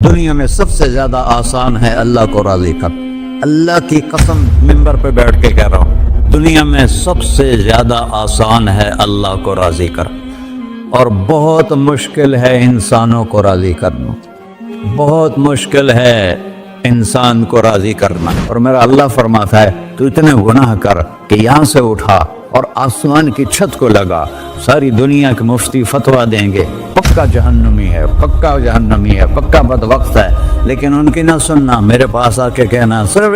دنیا میں سب سے زیادہ آسان ہے اللہ کو راضی کر. اللہ کی قسم ممبر پہ بیٹھ کے کہہ رہا ہوں، دنیا میں سب سے زیادہ آسان ہے اللہ کو راضی کر، اور بہت مشکل ہے انسانوں کو راضی کرنا. بہت مشکل ہے انسان کو راضی کرنا. اور میرا اللہ فرماتا ہے تو اتنے گناہ کر کہ یہاں سے اٹھا اور آسمان کی چھت کو لگا، ساری دنیا کے مفتی فتویٰ دیں گے پکا جہنمی ہے، پکا جہنمی ہے، پکا بدبخت ہے، لیکن ان کی نہ سننا. میرے پاس آ کے کہنا صرف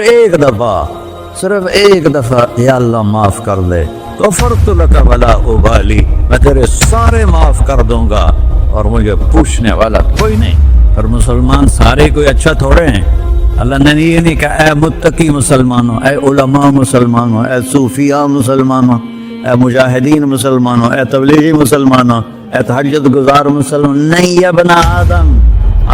ایک دفعہ یا اللہ معاف کر دے، غفرت لک ولا ابالی، میں تیرے سارے معاف کر دوں گا اور مجھے پوچھنے والا کوئی نہیں. اور مسلمان سارے کوئی اچھا تھوڑے ہیں. اللہ نے یہ نہیں کہا اے متقی مسلمانوں، اے علماء مسلمانوں، اے صوفیاء مسلمانوں، اے مجاہدین مسلمانوں، اے تبلیغی مسلمانوں، اے تہجد گزار مسلمان. نہیں یا ابن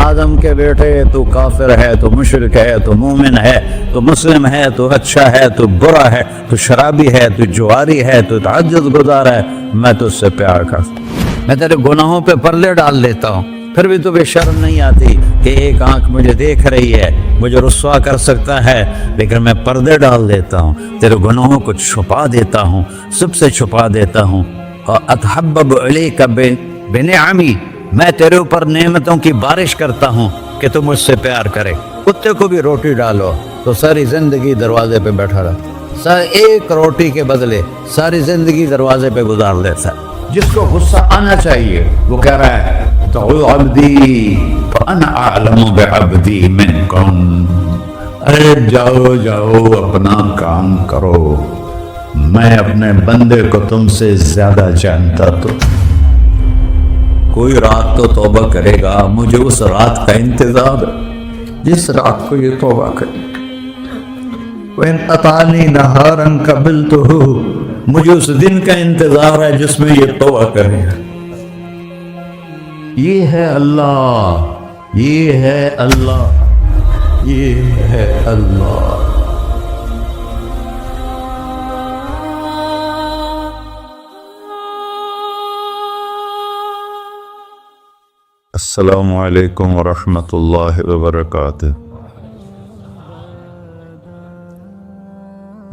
آدم کے بیٹے، تو کافر ہے، تو مشرک ہے، تو مومن ہے، تو مسلم ہے، تو اچھا ہے، تو برا ہے، تو شرابی ہے، تو جواری ہے، تو تہجد گزار ہے، میں تو اس سے پیار کرتا ہوں. میں تیرے گناہوں پہ پردے ڈال دیتا ہوں، پھر بھی تمہیں شرم نہیں آتی کہ ایک آنکھ مجھے دیکھ رہی ہے، مجھے رسوا کر سکتا ہے، لیکن میں پردے ڈال دیتا ہوں، تیرے گناہوں کو چھپا دیتا ہوں، سب سے چھپا دیتا ہوں. اتحبب علیک بنعمی، میں تیرے اوپر نعمتوں کی بارش کرتا ہوں کہ تم مجھ سے پیار کرے. کتے کو بھی روٹی ڈالو تو ساری زندگی دروازے پہ بیٹھا رہا، ایک روٹی کے بدلے ساری زندگی دروازے پہ گزار لیتا ہے. جس کو غصہ آنا چاہیے وہ کہہ رہا ہے تو عبدی فانا اعلم بعبدی منکم، ارے جاؤ اپنا کام کرو، میں اپنے بندے کو تم سے زیادہ جانتا. تو کوئی رات تو توبہ کرے گا، مجھے اس رات کا انتظار جس رات کو یہ توبہ کرے. وَإِنْ أَطَعَنِي نَهَارًا قَبِلْتُهُ، مجھے اس دن کا انتظار ہے جس میں یہ توبہ کرے. یہ ہے اللہ، یہ ہے اللہ، یہ ہے اللہ. السلام علیکم ورحمۃ اللہ وبرکاتہ.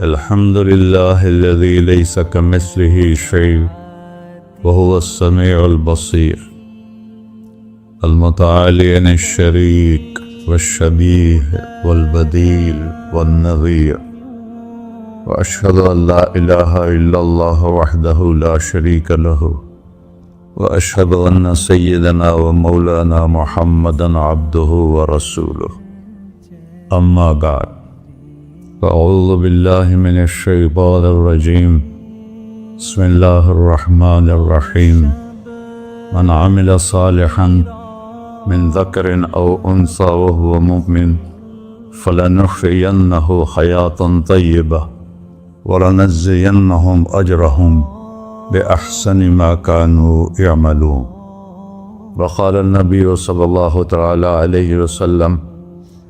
الحمد للہ الذی لیس کمثلہ شیء وہو السمیع البصیر المتعالی عن الشریک والشبیہ والبدیل والنظیر، واشہد ان لا الہ الا اللہ وحدہ لا شریک لہ، واشہد ان سیدنا و مولانا محمدا عبدہ ورسولہ. اما بعد، فاعوذ باللہ من الشیطان الرجیم. بسم اللہ الرحمن الرحیم. من عمل صالحا من ذکر او انثى وهو مؤمن فلنحيينه حیاة طیبة ولنجزینهم اجرهم بأحسن ما كانوا يعملون. وقال النبي صلى الله تعالى عليه وسلم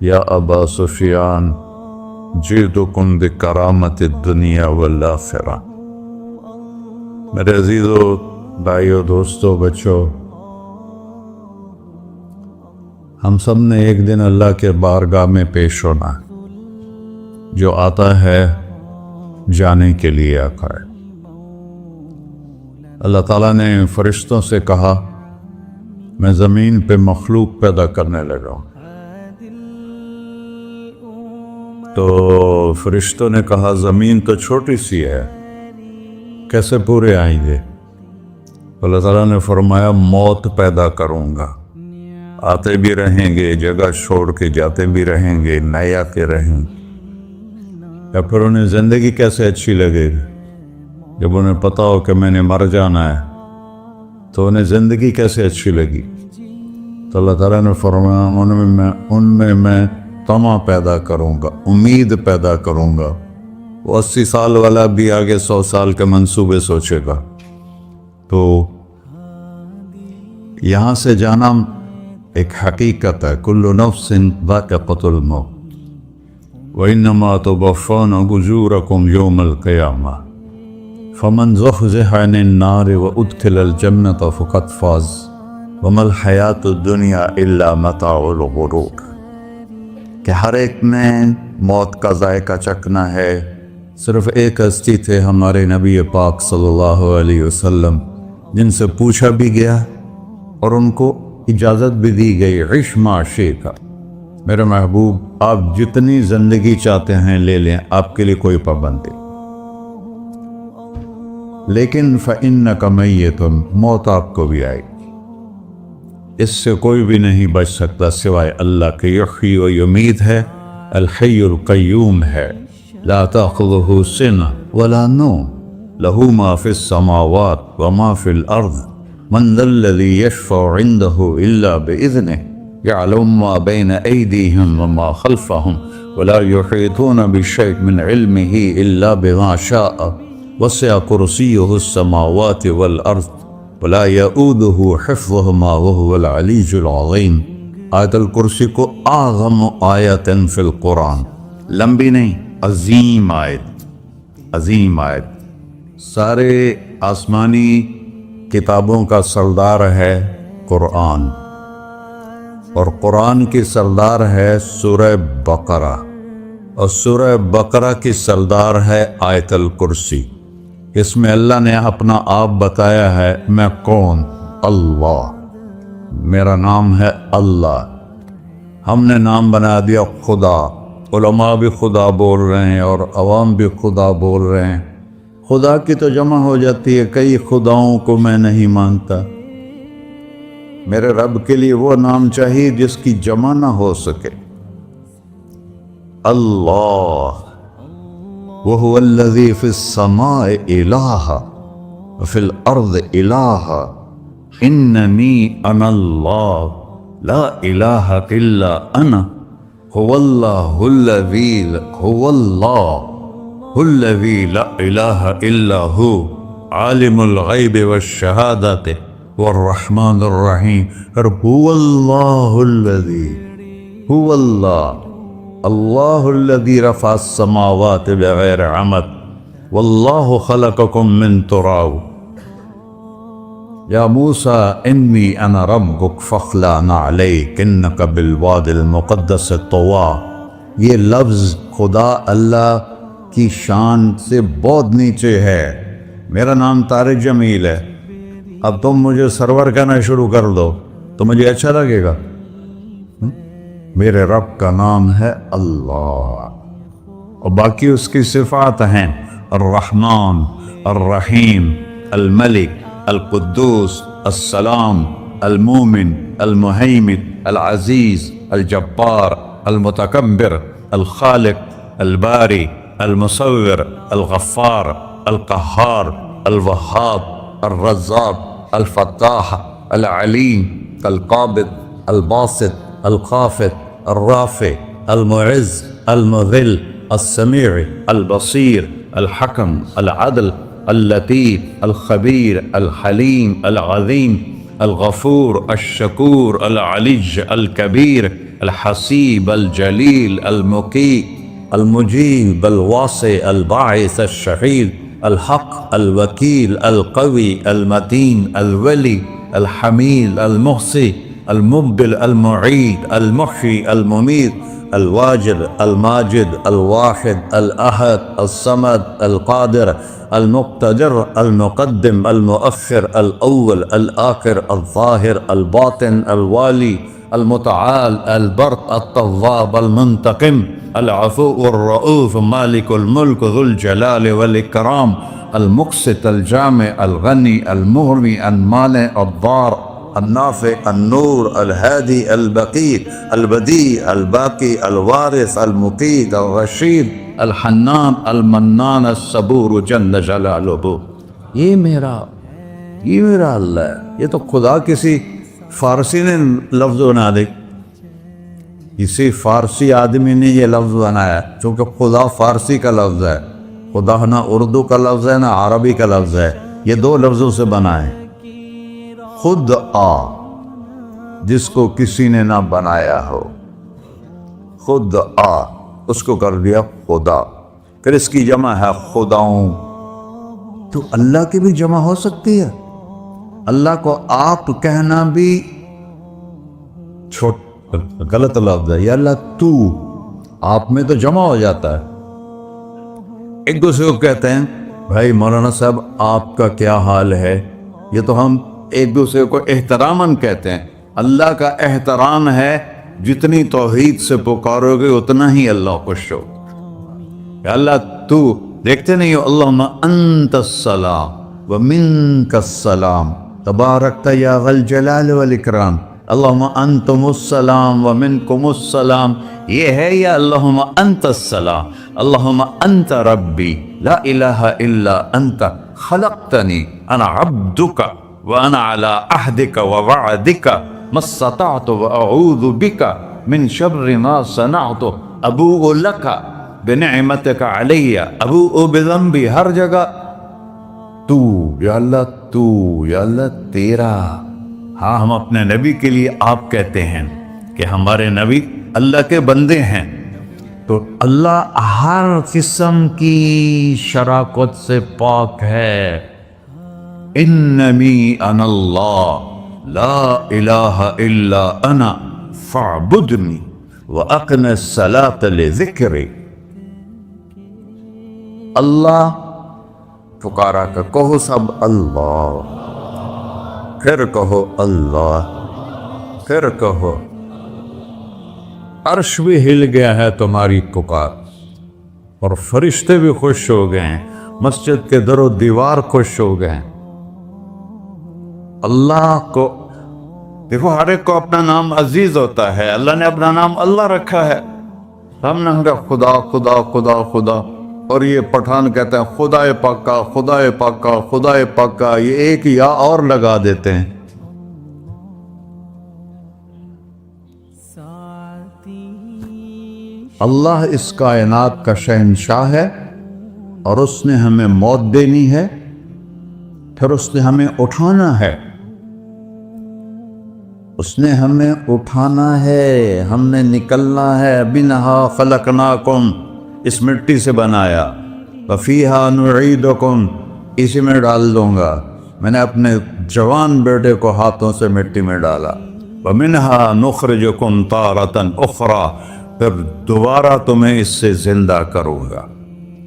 يا أبا سفيان جئتكم بكرامة الدنيا والآخرة. میرے عزیزو، بھائیو، دوستو، بچو، ہم سب نے ایک دن اللہ کے بارگاہ میں پیش ہونا. جو آتا ہے جانے کے لیے آتا ہے. اللہ تعالیٰ نے فرشتوں سے کہا میں زمین پہ مخلوق پیدا کرنے لگا ہوں. تو فرشتوں نے کہا زمین تو چھوٹی سی ہے، کیسے پورے آئیں گے؟ اللہ تعالیٰ نے فرمایا موت پیدا کروں گا، آتے بھی رہیں گے، جگہ چھوڑ کے جاتے بھی رہیں گے، نئے آتے رہیں گے. یا پھر انہیں زندگی کیسے اچھی لگے گی؟ جب انہیں پتا ہو کہ میں نے مر جانا ہے تو انہیں زندگی کیسے اچھی لگی؟ تو اللہ تعالیٰ نے فرمایا ان میں میں طمع پیدا کروں گا، امید پیدا کروں گا. وہ 80 سال والا بھی آگے 100 سال کے منصوبے سوچے گا. تو یہاں سے جانا ایک حقیقت ہے. کل نفس ذائقۃ الموت وانما توفون اجورکم یوم القیامہ فمن زحزح عن النار وادخل الجنة فقد فاز وما الحیات الدنیا الا متاع الغرور، کہ ہر ایک نے موت کا ذائقہ چکھنا ہے۔ صرف ایک ہستی تھے ہمارے نبی پاک صلی اللہ علیہ وسلم، جن سے پوچھا بھی گیا اور ان کو اجازت بھی دی گئی، عش ما شئت، میرے محبوب آپ جتنی زندگی چاہتے ہیں لے لیں، آپ کے لیے کوئی پابندی، لیکن فإنک میت، موت آپ کو بھی آئے گی، اس سے کوئی بھی نہیں بچ سکتا سوائے اللہ کے۔ یحیی و یمیت ہے، الحی القیوم ہے، لا تأخذہ سنہ ولا نوم، لہ ما فی السماوات وما فی الارض، من ذا الذی یشفع عنده الا بإذنہ، يعلم ما بين أيديهم وما خلفهم ولا يحيطون بشيء من علمه إلا بما شاء، وسع كرسيه السماوات والأرض ولا يؤوده حفظهما وهو العلي العظيم۔ آیت الکرسی کو اعظم آیت فی القرآن، لمبی نہیں، عظیم آیت، عظیم آیت، سارے آسمانی کتابوں کا سردار ہے قرآن، اور قرآن کی سردار ہے سورہ بقرہ، اور سورہ بقرہ کی سردار ہے آیت الکرسی۔ اس میں اللہ نے اپنا آپ بتایا ہے، میں کون؟ اللہ، میرا نام ہے اللہ۔ ہم نے نام بنا دیا خدا، علماء بھی خدا بول رہے ہیں اور عوام بھی خدا بول رہے ہیں۔ خدا کی تو جمع ہو جاتی ہے، کئی خداؤں کو میں نہیں مانتا، میرے رب کے لیے وہ نام چاہیے جس کی جمع نہ ہو سکے۔ اللہ، وہو الذی فی السماء الہ وفی الارض الہ، اننی انا اللہ لا الہ الا انا، هو اللہ الذی لا الہ الا ہو، عالم الغیب والشہادۃ والرحمن الرحیم۔ هو اللہ الذی، هو اللہ الذی رفع السماوات بغیر عمد، واللہ خلقکم من تراب، یا موسیٰ انی انا ربک فاخلع نعلیک انک بالوادی المقدس طویٰ۔ یہ لفظ خدا اللہ کی شان سے بہت نیچے ہے۔ میرا نام طارق جمیل ہے، اب تم مجھے سرور کہنا شروع کر دو تو مجھے اچھا لگے گا؟ میرے رب کا نام ہے اللہ، اور باقی اس کی صفات ہیں، الرحمن، الرحیم، الملک، القدوس، السلام، المومن، المہیمن، العزیز، الجبار، المتکبر، الخالق، الباری، المصور، الغفار، القہار، الوہاب، الرزاق، الفتاح، العلیم، القابض، الباسط، الخافض، الرافع، المعز، المذل، السمیع، البصیر، الحکم، العدل، اللطیف، الخبیر، الحلیم، العظیم، الغفور، الشکور، العلی، الکبیر، الحسیب، الجلیل، المقیت، المجیب، الواسع، الباعث، الشہید، الحق، الوکیل، القوی، المتین، الولی، الحمید، المحصی، المبدل، المعید، المحیی، الممیت، الواجد، الماجد، الواحد، الأحد، الصمد، القادر، المقتدر، المقدم، المؤخر، الأول، الآخر، الظاهر، الباطن، الوالي، المتعال، البر، التواب، المنتقم، العفو، الرؤوف، مالك الملك، ذو الجلال والإكرام، المقسط، الجامع، الغني، المغني، المانع، الضار، النافع، النور، الهادي، البقي، البديع، الباقي، الوارث، المقيت، الرشيد، الحنان، المنان، الصبور جل جلالہ۔ یہ میرا اللہ ہے۔ یہ تو خدا کسی فارسی نے لفظ بنا دی، کسی فارسی آدمی نے یہ لفظ بنایا، چونکہ خدا فارسی کا لفظ ہے، خدا نہ اردو کا لفظ ہے نہ عربی کا لفظ ہے، یہ دو لفظوں سے بنا ہے۔ خود آ، جس کو کسی نے نہ بنایا ہو، خود آ، اس کو کر دیا خدا، پھر اس کی جمع ہے خداؤں۔ تو اللہ کی بھی جمع ہو سکتی ہے، اللہ کو آپ کہنا بھی غلط لفظ ہے، یا اللہ تو، آپ میں تو جمع ہو جاتا ہے۔ ایک دوسرے کو کہتے ہیں بھائی مولانا صاحب آپ کا کیا حال ہے، یہ تو ہم ایک دوسرے کو احتراماً کہتے ہیں۔ اللہ کا احترام ہے جتنی توحید سے پکارو گے اتنا ہی اللہ خوش ہو۔ یا اللہ تو، دیکھتے نہیں ہو اللہم انت السلام ومنک السلام تبارکت یا ذا الجلال والاکرام، اللہم انتم السلام ومنکم السلام، یہ ہے یا اللہم انت السلام، اللہم انت ربی لا الہ الا انت خلقتنی انا عبدک وانا علی عہدک ووعدک ما استطعت واعوذ بک من شر ما صنعت ابوء لک بنعمتک علی ابوء بذنبی، ہر جگہ تو، یا اللہ تو، یا اللہ تیرا۔ ہاں ہم اپنے نبی کے لیے آپ کہتے ہیں کہ ہمارے نبی اللہ کے بندے ہیں، تو اللہ ہر قسم کی شراکت سے پاک ہے۔ اننی انا اللہ لا الہ الا انا فاعبدنی واقم الصلاۃ لذکری۔ اللہ پکارا کر، کہو سب اللہ، پھر کہو اللہ، پھر کہو۔ عرش بھی ہل گیا ہے تمہاری پکار، اور فرشتے بھی خوش ہو گئے ہیں، مسجد کے در و دیوار خوش ہو گئے ہیں۔ اللہ کو دیکھو، ہر ایک کو اپنا نام عزیز ہوتا ہے، اللہ نے اپنا نام اللہ رکھا ہے، ہم نے کہا خدا خدا خدا خدا، اور یہ پٹھان کہتے ہیں خدا پاکا خدا پاکا خدا پاکا، یہ ایک یا اور لگا دیتے ہیں۔ اللہ اس کائنات کا شہنشاہ ہے، اور اس نے ہمیں موت دینی ہے، پھر اس نے ہمیں اٹھانا ہے، اس نے ہمیں اٹھانا ہے، ہم نے نکلنا ہے۔ منہا خلقناکم، اس مٹی سے بنایا، وفیہا نعیدکم، اسی میں ڈال دوں گا۔ میں نے اپنے جوان بیٹے کو ہاتھوں سے مٹی میں ڈالا۔ ومنہا نخرجکم تارۃ اخری، پھر دوبارہ تمہیں اس سے زندہ کروں گا۔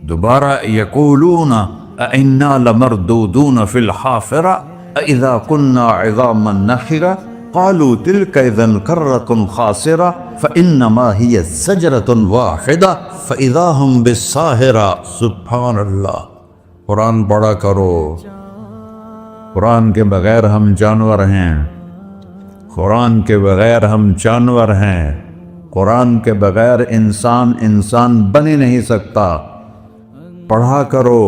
دوبارہ یقولون اِنَّا لَمَرْدُودُونَ فِي الْحَافِرَةِ أَإِذَا كُنَّا عِظَامًا نَخِرَةً قَالُوا تِلْكَ إِذًا كَرَّةٌ خَاسِرَةٌ فَإِنَّمَا هِيَ زَجْرَةٌ وَاحِدَةٌ فَإِذَا هُمْ بِالسَّاهِرَةِ۔ سبحان اللہ، قرآن پڑھا کرو۔ قرآن کے بغیر ہم جانور ہیں، قرآن کے بغیر ہم جانور ہیں، قرآن کے بغیر انسان بن ہی نہیں سکتا۔ پڑھا کرو۔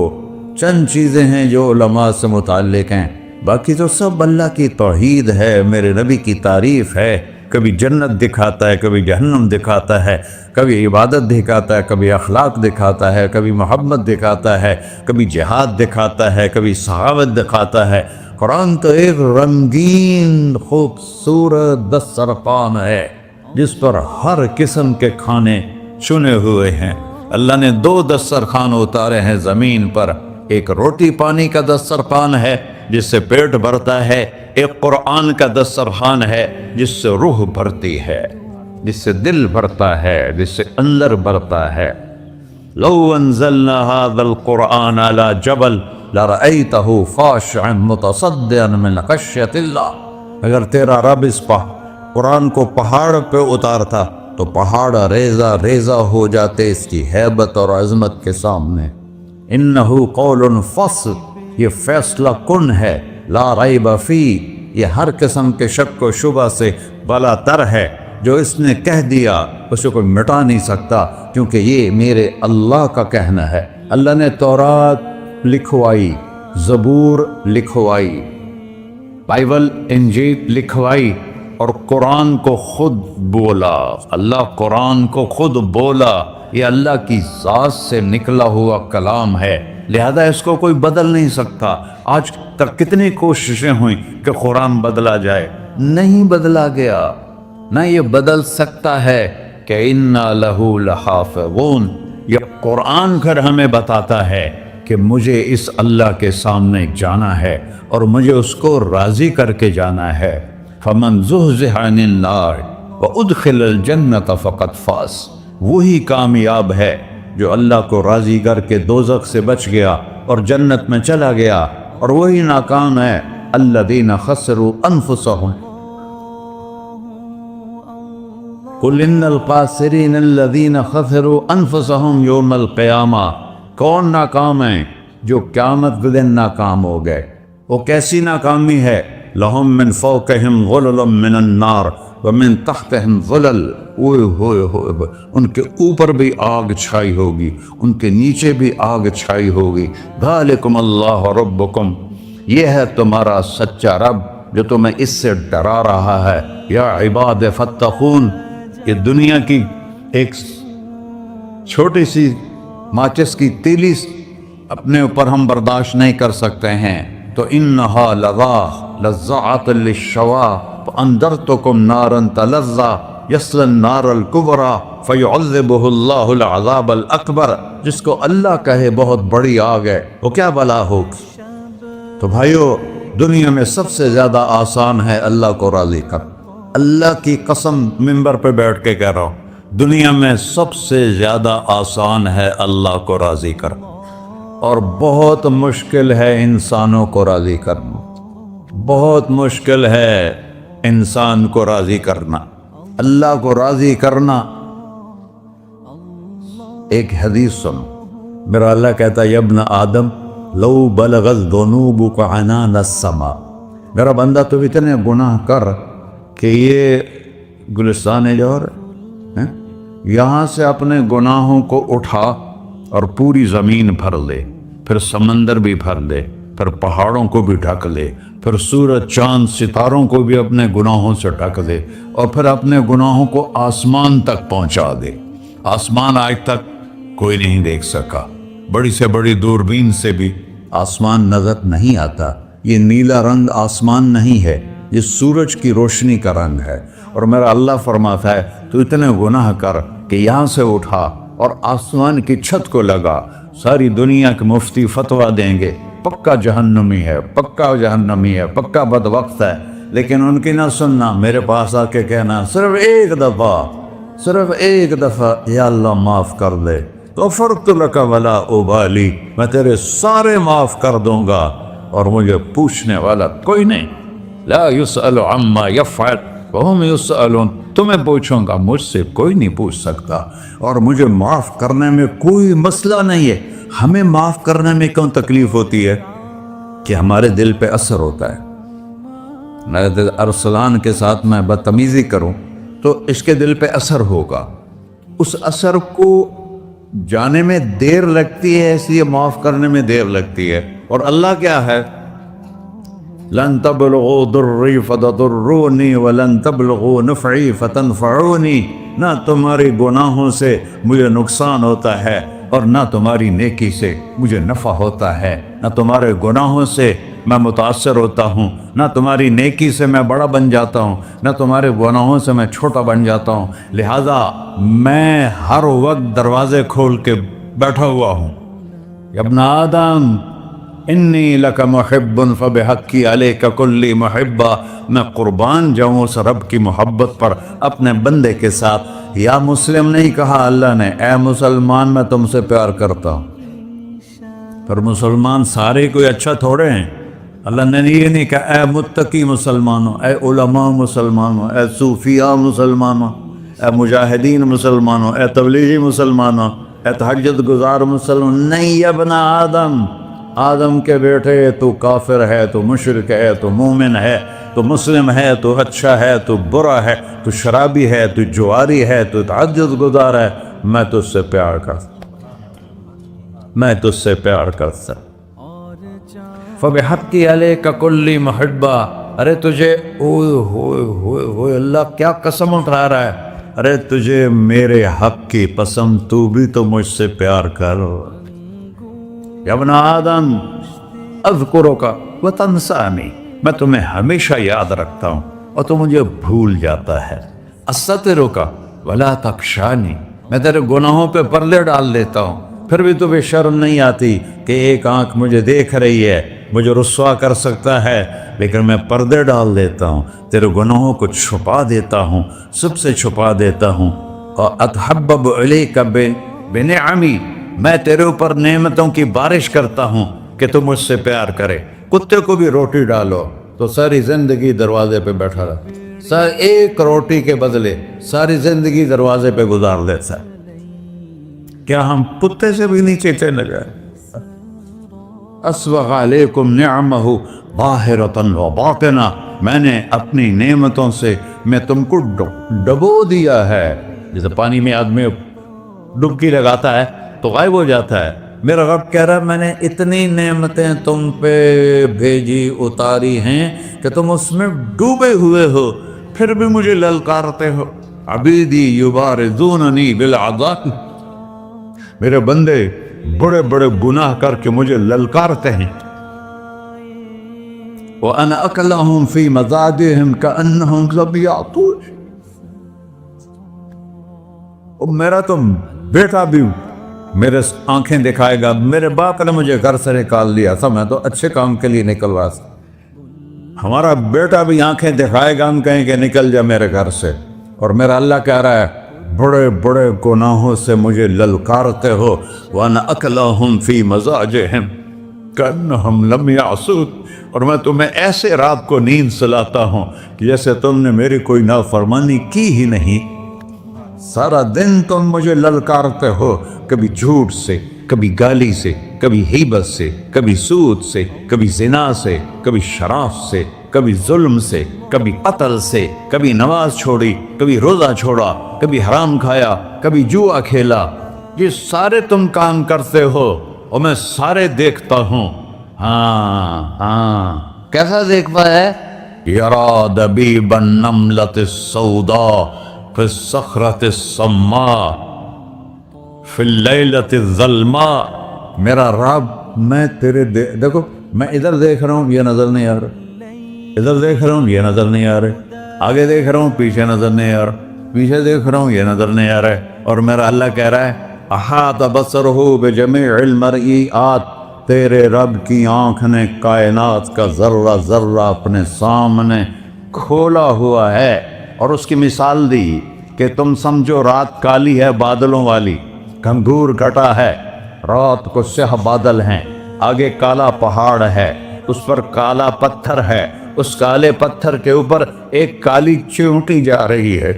چند چیزیں ہیں جو علماء سے متعلق ہیں، باقی تو سب اللہ کی توحید ہے، میرے نبی کی تعریف ہے۔ کبھی جنت دکھاتا ہے، کبھی جہنم دکھاتا ہے، کبھی عبادت دکھاتا ہے، کبھی اخلاق دکھاتا ہے، کبھی محبت دکھاتا ہے، کبھی جہاد دکھاتا ہے، کبھی سخاوت دکھاتا ہے۔ قرآن تو ایک رنگین خوبصورت دسترخوان ہے جس پر ہر قسم کے کھانے چنے ہوئے ہیں۔ اللہ نے 2 دسترخوان اتارے ہیں زمین پر، ایک روٹی پانی کا دسترخوان ہے جس سے پیٹ بھرتا ہے، ایک قرآن کا دسترخوان ہے جس سے روح بھرتی ہے، جس سے دل بھرتا ہے، جس سے اندر بھرتا ہے۔ لو انزلنا هذا القرآن على جبل لرأيته خاشعا متصدعا من خشية اللہ، اگر تیرا رب اس قرآن کو پہاڑ پہ اتارتا تو پہاڑ ریزہ ریزہ ہو جاتے اس کی ہیبت اور عظمت کے سامنے۔ انہو قول فصل، یہ فیصلہ کن ہے، لا ریب فی، یہ ہر قسم کے شک و شبہ سے بلا تر ہے۔ جو اس نے کہہ دیا اسے کوئی مٹا نہیں سکتا، کیونکہ یہ میرے اللہ کا کہنا ہے۔ اللہ نے تورات لکھوائی، زبور لکھوائی، بائبل انجیل لکھوائی، اور قرآن کو خود بولا۔ اللہ قرآن کو خود بولا، یہ اللہ کی ذات سے نکلا ہوا کلام ہے، لہذا اس کو کوئی بدل نہیں سکتا۔ آج تک کتنی کوششیں ہوئیں کہ قرآن بدلا جائے، نہیں بدلا گیا، نہ یہ بدل سکتا ہے کہ اِنَّا لَهُ لَحَافِظُونَ۔ یہ قرآن پھر ہمیں بتاتا ہے کہ مجھے اس اللہ کے سامنے جانا ہے اور مجھے اس کو راضی کر کے جانا ہے۔ فَمَنْ زُحْزِحَ عَنِ النَّارِ وَأُدْخِلَ الْجَنَّةَ فَقَدْ فَازَ، وہی کامیاب ہے جو اللہ کو راضی کر کے دوزخ سے بچ گیا اور جنت میں چلا گیا، اور وہی ناکام ہے الَّذِينَ خَسِرُوا أَنفُسَهُمْ قُلْ إِنَّ الْخَاسِرِينَ الَّذِينَ خَسِرُوا أَنفُسَهُمْ يَوْمَ الْقِيَامَةِ، کون ناکام ہیں؟ جو قیامت کے دن ناکام ہو گئے۔ وہ کیسی ناکامی ہے؟ لَهُم مِّن فَوْقِهِمْ ظُلُلٌ مِّنَ النَّارِ وَمِن تَحْتِهِمْ ظُلَلٌ، ان کے اوپر بھی آگ چھائی ہوگی، ان کے نیچے بھی آگ چھائی ہوگی۔ ذَلِكُمُ اللَّهُ رَبُّكُمْ، یہ ہے تمہارا سچا رب جو تمہیں اس سے ڈرا رہا ہے۔ یا عباد فاتقون، یہ دنیا کی ایک چھوٹی سی ماچس کی تیلی اپنے اوپر ہم برداشت نہیں کر سکتے ہیں، تو انہا لَظَّاءَةٌ لِلشَّوَىٰ فَأَنذَرْتُكُمْ نَارًا تَلَظَّىٰ يَصْلَى النَّارَ الْكُبْرَىٰ فَيُعَذِّبُهُ اللَّهُ الْعَذَابَ الْأَكْبَرَ، جس کو اللہ کہے بہت بڑی آگ ہے، وہ کیا بلا ہوگی۔ تو بھائیو، دنیا میں سب سے زیادہ آسان ہے اللہ کو راضی کر۔ اللہ کی قسم منبر پہ بیٹھ کے کہہ رہا ہوں، دنیا میں سب سے زیادہ آسان ہے اللہ کو راضی کر، اور بہت مشکل ہے انسانوں کو راضی کرنا، بہت مشکل ہے انسان کو راضی کرنا۔ اللہ کو راضی کرنا، ایک حدیث سنو، میرا اللہ کہتا ہے یا ابن آدم لو بلغت ذنوبک عنان السماء، میرا بندہ تو اتنے گناہ کر کہ یہ گلستان جوہر ہے، یہاں سے اپنے گناہوں کو اٹھا اور پوری زمین بھر لے، پھر سمندر بھی بھر لے، پھر پہاڑوں کو بھی ڈھک لے، پھر سورج چاند ستاروں کو بھی اپنے گناہوں سے ڈھک دے، اور پھر اپنے گناہوں کو آسمان تک پہنچا دے۔ آسمان آج تک کوئی نہیں دیکھ سکا، بڑی سے بڑی دوربین سے بھی آسمان نظر نہیں آتا۔ یہ نیلا رنگ آسمان نہیں ہے، یہ سورج کی روشنی کا رنگ ہے۔ اور میرا اللہ فرماتا ہے تو اتنے گناہ کر کہ یہاں سے اٹھا اور آسمان کی چھت کو لگا، ساری دنیا کے مفتی فتویٰ دیں گے پکا جہنمی ہے، پکا جہنمی ہے، پکا بدبخت ہے، لیکن ان کی نہ سننا، میرے پاس آ کے کہنا صرف ایک دفعہ یا اللہ معاف کر دے، غفرت لک ولا ابالی، میں تیرے سارے معاف کر دوں گا اور مجھے پوچھنے والا کوئی نہیں۔ لا یسأل عما یفعل وہم یسألون، تمہیں پوچھوں گا، مجھ سے کوئی نہیں پوچھ سکتا، اور مجھے معاف کرنے میں کوئی مسئلہ نہیں ہے۔ ہمیں معاف کرنے میں کیوں تکلیف ہوتی ہے؟ کہ ہمارے دل پہ اثر ہوتا ہے۔ میرے ارسلان کے ساتھ میں بدتمیزی کروں تو اس کے دل پہ اثر ہوگا، اس اثر کو جانے میں دیر لگتی ہے، اس لیے معاف کرنے میں دیر لگتی ہے۔ اور اللہ کیا ہے؟ لن تبلغوا ضری فتضرونی ولن تبلغوا نفعی فتنفعونی، نہ تمہاری گناہوں سے مجھے نقصان ہوتا ہے اور نہ تمہاری نیکی سے مجھے نفع ہوتا ہے، نہ تمہارے گناہوں سے میں متاثر ہوتا ہوں، نہ تمہاری نیکی سے میں بڑا بن جاتا ہوں، نہ تمہارے گناہوں سے میں چھوٹا بن جاتا ہوں، لہذا میں ہر وقت دروازے کھول کے بیٹھا ہوا ہوں۔ یا ابن آدم انی لک محب فبحقی علیک کلی محبہ، میں قربان جاؤں اس رب کی محبت پر اپنے بندے کے ساتھ۔ یا مسلم نہیں کہا اللہ نے، اے مسلمان میں تم سے پیار کرتا ہوں۔ پر مسلمان سارے کوئی اچھا تھوڑے ہیں، اللہ نے یہ نہیں کہا اے متقی مسلمانوں، اے علماء مسلمانوں، اے صوفیاء مسلمانوں، اے مجاہدین مسلمانوں، اے تبلیغی مسلمانوں، اے تہجد گزار مسلمان، نہیں یا ابن آدم، آدم کے بیٹے، تو کافر ہے، تو مشرک ہے، تو مومن ہے، تو مسلم ہے، تو اچھا ہے، تو برا ہے، تو شرابی ہے، تو جواری ہے، تو تہجد گزار ہے، میں تجھ سے پیار کرتا، میں تجھ سے پیار کرتا۔ فبحقی علیک کلی محبہ، ارے تجھے اوئے ہوئے ہوئے ہوئے، اللہ کیا قسم اٹھا رہا ہے، ارے تجھے میرے حق کی قسم، تو بھی تو مجھ سے پیار کر۔ یا ابن آدم اذکرک وتنسانی، میں تمہیں ہمیشہ یاد رکھتا ہوں اور تو مجھے بھول جاتا ہے۔ استترک ولا تخشانی، میں تیرے گناہوں پہ پردے ڈال دیتا ہوں، پھر بھی تمہیں شرم نہیں آتی کہ ایک آنکھ مجھے دیکھ رہی ہے مجھے رسوا کر سکتا ہے، لیکن میں پردے ڈال دیتا ہوں، تیرے گناہوں کو چھپا دیتا ہوں، سب سے چھپا دیتا ہوں۔ اور اتحبب علیک بنعمی، میں تیرے اوپر نعمتوں کی بارش کرتا ہوں کہ تم مجھ سے پیار کرے۔ کتے کو بھی روٹی ڈالو تو ساری زندگی دروازے پہ بیٹھا رہا، ایک روٹی کے بدلے ساری زندگی دروازے پہ گزار دیتا ہے۔ کیا ہم کتے سے بھی نیچے چلے جائیں؟ اسبغ علیکم نعمہ ظاہرۃ و باطنہ، میں نے اپنی نعمتوں سے میں تم کو ڈبو دیا ہے۔ جیسے پانی میں آدمی ڈبکی لگاتا ہے تو غائب ہو جاتا ہے، میرا رب کہہ رہا ہے میں نے اتنی نعمتیں تم پہ بھیجی اتاری ہیں کہ تم اس میں ڈوبے ہوئے ہو، پھر بھی مجھے للکارتے ہو۔ عبیدی یبارزوننی بالعذاب، میرے بندے بڑے بڑے گناہ کر کے مجھے للکارتے ہیں۔ وَأَنَا أَكْلَهُمْ فِي مَزَاجِهِمْ كَأَنَّهُمْ لَمْ يَعْطُونِ، اور میرا تو بیٹا بھی میرے آنکھیں دکھائے گا، میرے باپ نے مجھے گھر سے نکال دیا تھا، میں تو اچھے کام کے لیے نکل رہا تھا، ہمارا بیٹا بھی آنکھیں دکھائے گا، ہم کہیں کہ نکل جا میرے گھر سے، اور میرا اللہ کہہ رہا ہے بڑے بڑے گناہوں سے مجھے للکارتے ہو۔ وَأَنَا أَكْلَهُمْ فِي مَزَاجِهِمْ كَأَنَّهُمْ لَمْ يَعْصُونِ، اور میں تمہیں ایسے رات کو نیند سلاتا ہوں کہ جیسے تم نے میری کوئی نافرمانی کی ہی نہیں۔ سارا دن تم مجھے للکارتے ہو، کبھی جھوٹ سے، کبھی گالی سے، کبھی غیبت سے، کبھی سود سے، کبھی زنا سے، کبھی شراب سے، کبھی ظلم سے، کبھی قتل سے، کبھی نماز چھوڑی، کبھی روزہ چھوڑا، کبھی حرام کھایا، کبھی جوا کھیلا۔ یہ سارے تم کام کرتے ہو اور میں سارے دیکھتا ہوں۔ ہاں کیسا دیکھتا ہے؟ یرا دبیب النملۃ السوداء فی الصخرۃ الصماء فی اللیلۃ الظلماء، میرا رب میں تیرے دیکھو، میں ادھر دیکھ رہا ہوں یہ نظر نہیں آ رہا، ادھر دیکھ رہا ہوں یہ نظر نہیں آ رہا، آگے دیکھ رہا ہوں پیچھے نظر نہیں آ رہا، پیچھے دیکھ رہا ہوں یہ نظر نہیں آ رہا ہے، اور میرا اللہ کہہ رہا ہے احاط بصرہ بجمیع المرئیات، تیرے رب کی آنکھ نے کائنات کا ذرہ ذرہ اپنے سامنے کھولا ہوا ہے۔ اور اس کی مثال دی کہ تم سمجھو رات کالی ہے بادلوں والی، گھنگور گھٹا ہے، رات کو سیاہ بادل ہیں، آگے کالا پہاڑ ہے، اس پر کالا پتھر ہے، اس کالے پتھر کے اوپر ایک کالی چیونٹی جا رہی ہے۔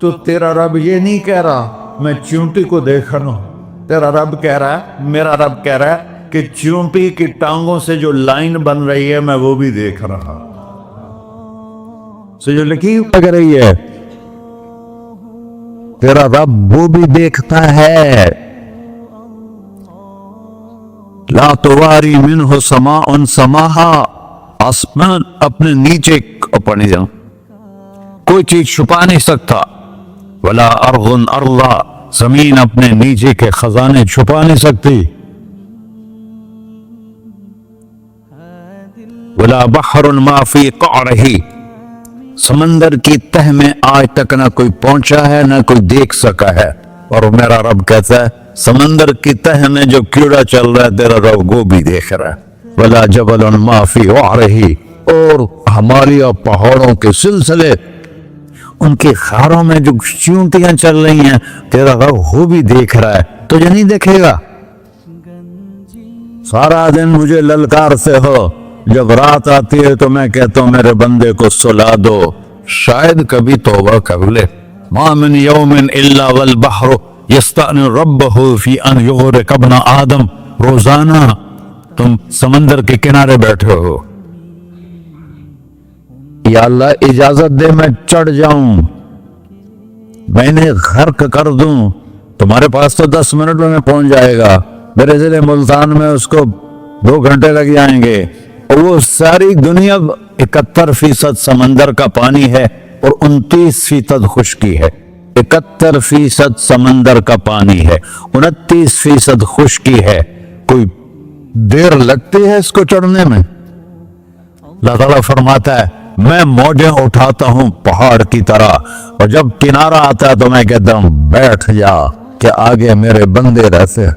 تو تیرا رب یہ نہیں کہہ رہا میں چیونٹی کو دیکھ رہا ہوں، تیرا رب کہہ رہا ہے، میرا رب کہہ رہا ہے کہ چیونٹی کی ٹانگوں سے جو لائن بن رہی ہے میں وہ بھی دیکھ رہا ہوں، سے جو لکیر لگ رہی ہے تیرا رب وہ بھی دیکھتا ہے۔ لا تواری منہ سماء سماہا، آسمان اپنے نیچے اوپر نہیں جاؤں، کوئی چیز چھپا نہیں سکتا، ولا ارض ارضا، زمین اپنے نیچے کے خزانے چھپا نہیں سکتی، ولا بحر ما فی قعرہ، سمندر کی تہ میں آج تک نہ کوئی پہنچا ہے نہ کوئی دیکھ سکا ہے، اور میرا رب کہتا ہے سمندر کی تہ میں جو کیڑا چل رہا ہے تیرا رب وہ بھی دیکھ رہا ہے، ولا جبل ما فی وعرہ، اور ہمالیہ پہاڑوں کے سلسلے ان کی خاروں میں جو چیونٹیاں چل رہی ہیں تیرا رب وہ بھی دیکھ رہا ہے، تجھے نہیں دیکھے گا؟ سارا دن مجھے للکار سے ہو، جب رات آتی ہے تو میں کہتا ہوں میرے بندے کو سلا دو، شاید کبھی توبہ کر لے۔ ما من یوم الا والبحر یستأن ربہ فی ان یغرق ابن آدم، روزانہ تم سمندر کے کنارے بیٹھے ہو، یا اللہ اجازت دے میں چڑھ جاؤں، میں انہیں غرق کر دوں، تمہارے پاس تو 10 منٹ میں پہنچ جائے گا، میرے ضلع ملتان میں اس کو 2 گھنٹے لگ جائیں گے، اور وہ ساری دنیا 71% سمندر کا پانی ہے اور 29% خشکی ہے، 71% سمندر کا پانی ہے، 29% خشکی ہے، کوئی دیر لگتی ہے اس کو چڑھنے میں؟ اللہ تعالیٰ فرماتا ہے میں موجیں اٹھاتا ہوں پہاڑ کی طرح، اور جب کنارہ آتا ہے تو میں کہتا ہوں بیٹھ جا کہ آگے میرے بندے رہتے ہیں۔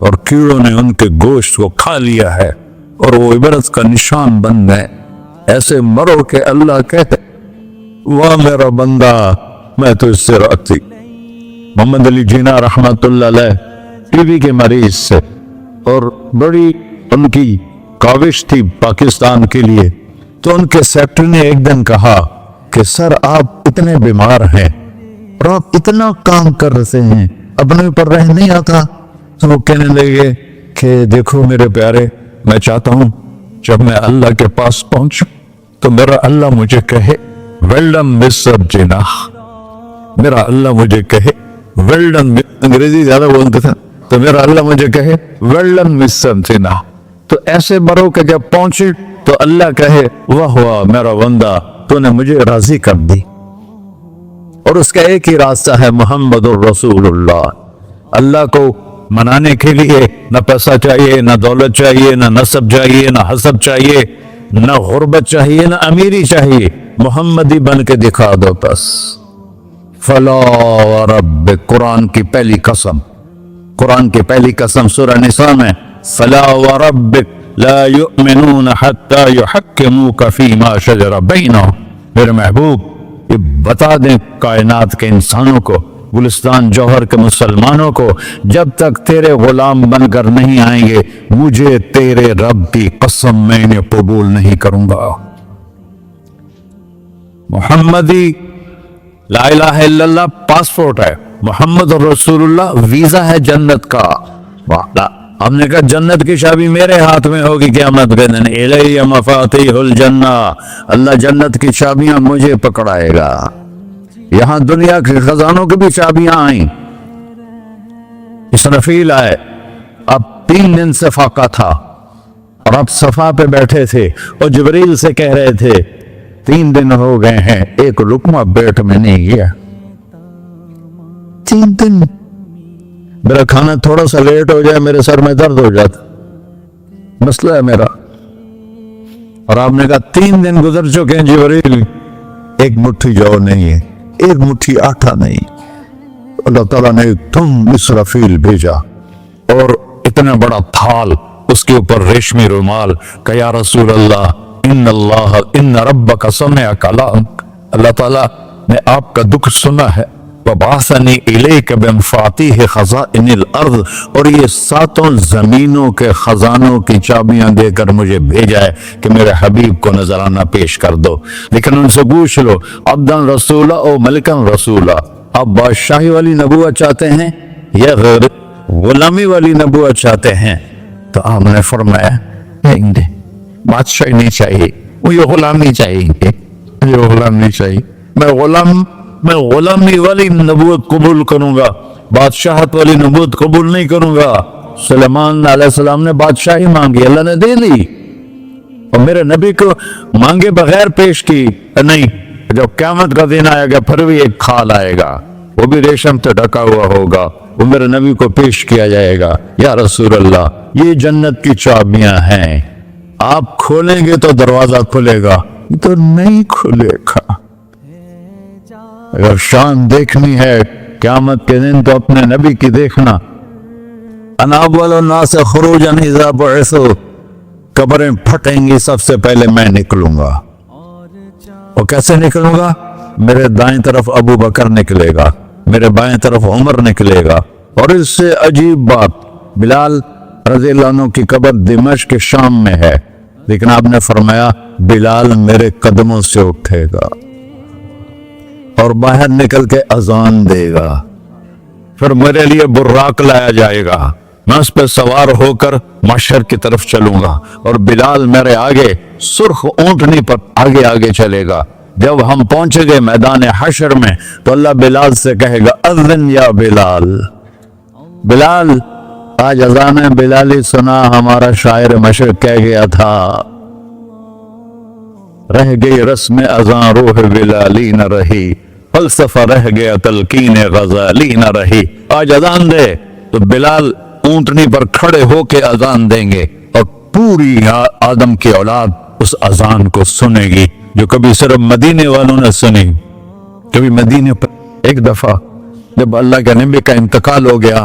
اور کیڑوں نے ان کے گوشت کو کھا لیا ہے اور وہ عبرت کا نشان بن گئے. ایسے مرو کہ اللہ کہتے واہ میرا بندہ میں تو اس سے راضی. محمد علی جینا رحمت اللہ علیہ ٹی بی کے مریض سے، اور بڑی ان کی کاوش تھی پاکستان کے لیے. تو ان کے سیکٹری نے ایک دن کہا کہ سر آپ اتنے بیمار ہیں اور آپ اتنا کام کر رہے ہیں، اپنے اوپر رہ نہیں آتا؟ تو وہ کہنے لگے کہ دیکھو میرے پیارے، میں چاہتا ہوں جب میں اللہ کے پاس پہنچوں تو میرا اللہ مجھے کہے ویل ڈن مسٹر جینا. میرا اللہ مجھے کہے ویل ڈن. انگریزی زیادہ بولتے تھے تو میرا اللہ مجھے کہے ویل ڈن مسٹر جینا. تو ایسے مرو کہ جب پہنچے تو اللہ کہے واہ واہ میرا بندہ تو نے مجھے راضی کر دی. اور اس کا ایک ہی راستہ ہے محمد الرسول اللہ. اللہ کو منانے کے لیے نہ پیسہ چاہیے، نہ دولت چاہیے، نہ نسب چاہیے، نہ حسب چاہیے، نہ غربت چاہیے، نہ امیری چاہیے. محمدی بن کے دکھا دو بس. فلا وربک، قرآن کی پہلی قسم، قرآن کی پہلی قسم سورہ نساء میں فلا وربک لا یؤمنون حتی یحکموک فیما شجر بینہم. میرے محبوب یہ بتا دیں کائنات کے انسانوں کو، گلستان جوہر کے مسلمانوں کو، جب تک تیرے غلام بن کر نہیں آئیں گے مجھے تیرے رب کی قسم میں انہیں قبول نہیں کروں گا. محمدی لا الہ الا اللہ پاسپورٹ ہے، محمد رسول اللہ ویزا ہے جنت کا. ہم نے کہا جنت کی چابی میرے ہاتھ میں ہوگی قیامت کے دن. الیہ مفاتیح الجنہ، اللہ جنت کی چابیاں مجھے پکڑائے گا. یہاں دنیا کے خزانوں کی بھی چابیاں آئیں. اسرافیل آئے، اب 3 دن سے فاقہ تھا اور اب صفا پہ بیٹھے تھے اور جبریل سے کہہ رہے تھے 3 دن ہو گئے ہیں ایک لقمہ پیٹ میں نہیں گیا. 3 دن میرا کھانا تھوڑا سا لیٹ ہو جائے میرے سر میں درد ہو جاتا، مسئلہ ہے میرا. اور آپ نے کہا 3 دن گزر چکے ہیں جبریل، ایک مٹھی جو نہیں ہے، ایک مٹھی آٹا نہیں. اللہ تعالیٰ نے تم اسرافیل بھیجا اور اتنا بڑا تھال، اس کے اوپر ریشمی رومال، کہ یا رسول اللہ ان ربک سمع کلامک، اللہ تعالیٰ نے آپ کا دکھ سنا ہے. وَبَعَثَنِي إِلَيْكَ بِمَفَاتِيحِ خَزَائِنِ الْأَرْضِ، اور یہ 7 زمینوں کے خزانوں کی چابیاں دے کر مجھے بھیجا ہے کہ میرے حبیب کو نذرانہ پیش کر دو. لیکن ان سے پوچھ لو عبدن رسولہ او ملکن رسولہ، آپ بادشاہی والی نبوت چاہتے ہیں یا غیر غلامی والی نبوت چاہتے ہیں؟ تو آپ نے فرمایا نہیں، بادشاہی نہیں چاہیے، مجھے غلامی چاہیے، مجھے غلام نہیں چاہیے. میں غلامی والی نبوت قبول کروں گا، بادشاہت والی نبوت قبول نہیں کروں گا. سلیمان علیہ السلام نے بادشاہی مانگی، اللہ نے دے دی، اور میرے نبی کو مانگے بغیر پیش کی نہیں. جب قیامت کا دن آئے گا پھر بھی ایک کھال آئے گا، وہ بھی ریشم سے ڈھکا ہوا ہوگا، وہ میرے نبی کو پیش کیا جائے گا. یا رسول اللہ یہ جنت کی چابیاں ہیں، آپ کھولیں گے تو دروازہ کھلے گا، تو نہیں کھلے گا. اگر شان دیکھنی ہے قیامت کے دن تو اپنے نبی کی دیکھنا. انا اول الناس خروجا اذا بعثوا، قبریں پھٹیں گی سب سے پہلے میں نکلوں گا. اور کیسے نکلوں گا؟ میرے دائیں طرف ابو بکر نکلے گا، میرے بائیں طرف عمر نکلے گا. اور اس سے عجیب بات، بلال رضی اللہ عنہ کی قبر دمشق کے شام میں ہے، لیکن آپ نے فرمایا بلال میرے قدموں سے اٹھے گا اور باہر نکل کے اذان دے گا. پھر میرے لیے براق لایا جائے گا، میں اس پہ سوار ہو کر محشر کی طرف چلوں گا، اور بلال میرے آگے سرخ اونٹنی پر آگے آگے چلے گا. جب ہم پہنچے گے میدان حشر میں تو اللہ بلال سے کہے گا اذن یا بلال. بلال آج اذان بلالی سنا، ہمارا شاعر مشرق کہہ گیا تھا رہ گئی رسم اذان روح بلالی نہ رہی، فلسفہ رہ گیا تلقین غزالی نہ رہی. آج اذان دے تو بلال اونٹنی پر کھڑے ہو کے اذان دیں گے، اور پوری آدم کی اولاد اس اذان کو سنے گی جو کبھی صرف مدینے والوں نے سنی. کبھی مدینے پر ایک دفعہ جب اللہ کے نبی کا انتقال ہو گیا